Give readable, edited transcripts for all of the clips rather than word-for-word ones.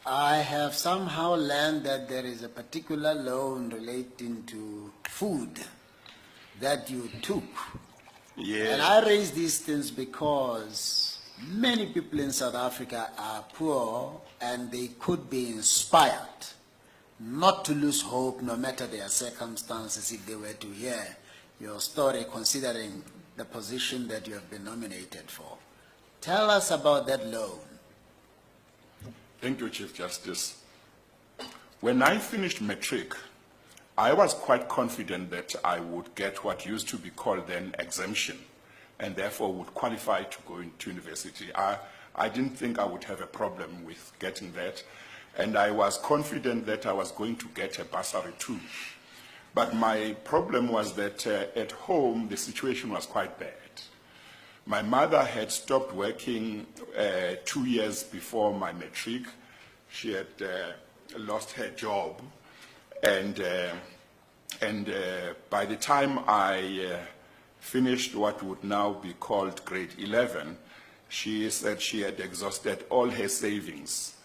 I have somehow learned that there is a particular loan relating to food that you took. Yes. And I raise these things because many people in South Africa are poor and they could be inspired not to lose hope no matter their circumstances if they were to hear your story, considering the position that you have been nominated for. Tell us about that loan. Thank you, Chief Justice. When I finished matric, I was quite confident that I would get what used to be called then exemption, and therefore would qualify to go into university. I didn't think I would have a problem with getting that, and I was confident that I was going to get a bursary too. But my problem was that at home, the situation was quite bad. My mother had stopped working 2 years before my matric. She had lost her job, and by the time I finished what would now be called grade 11, she said she had exhausted all her savings.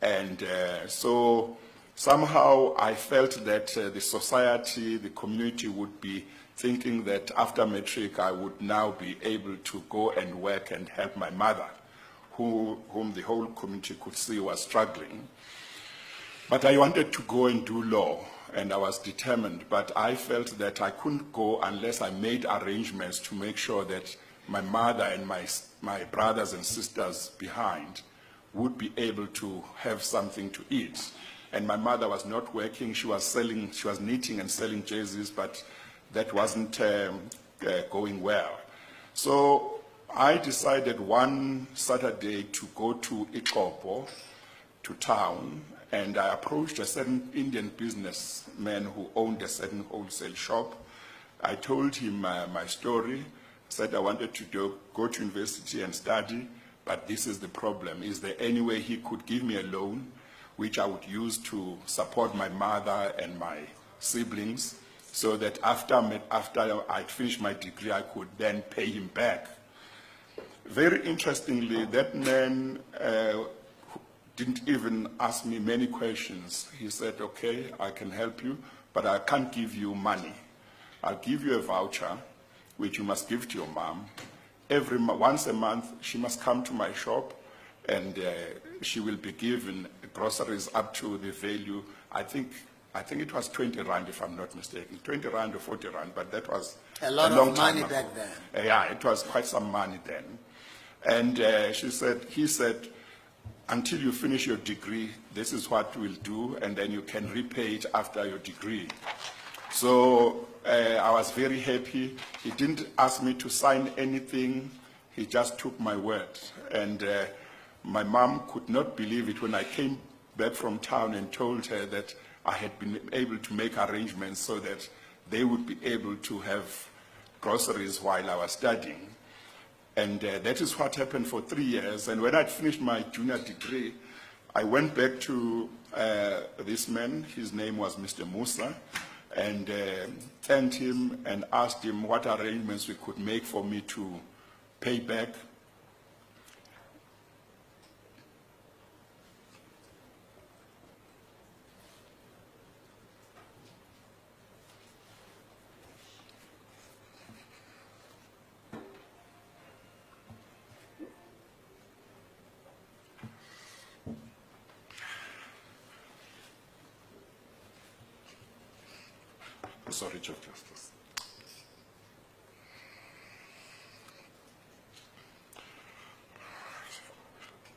And so somehow I felt that the society, the community would be thinking that after matric I would now be able to go and work and help my mother, whom the whole community could see was struggling. But I wanted to go and do law, and I was determined, but I felt that I couldn't go unless I made arrangements to make sure that my mother and my brothers and sisters behind would be able to have something to eat. And my mother was not working, she was knitting and selling jerseys, but that wasn't going well. So I decided one Saturday to go to Ikopo, to town, and I approached a certain Indian businessman who owned a certain wholesale shop. I told him my story, said I wanted to go to university and study, but this is the problem. Is there any way he could give me a loan which I would use to support my mother and my siblings, so that after I'd finished my degree, I could then pay him back. Very interestingly, that man didn't even ask me many questions. He said, okay, I can help you, but I can't give you money. I'll give you a voucher, which you must give to your mom. Once a month, she must come to my shop, and she will be given groceries up to the value, I think it was 20 rand, if I'm not mistaken, 20 rand or 40 rand, but that was a lot long of money time back ago. then. Yeah, it was quite some money then. And he said, until you finish your degree, this is what we'll do, and then you can repay it after your degree. So I was very happy. He didn't ask me to sign anything. He just took my word. And my mom could not believe it when I came back from town and told her that I had been able to make arrangements so that they would be able to have groceries while I was studying. And that is what happened for 3 years. And when I'd finished my junior degree, I went back to this man. His name was Mr. Musa, and thanked him and asked him what arrangements we could make for me to pay back. Sorry, Chief Justice.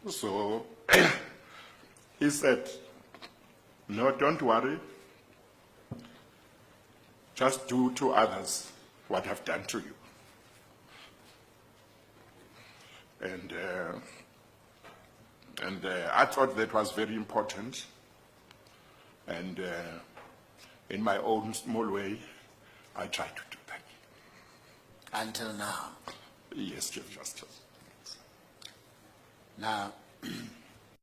So he said, no, don't worry. Just do to others what I've done to you. And I thought that was very important. And in my own small way, I tried to do that. Until now. Yes, Chief Justice. Now,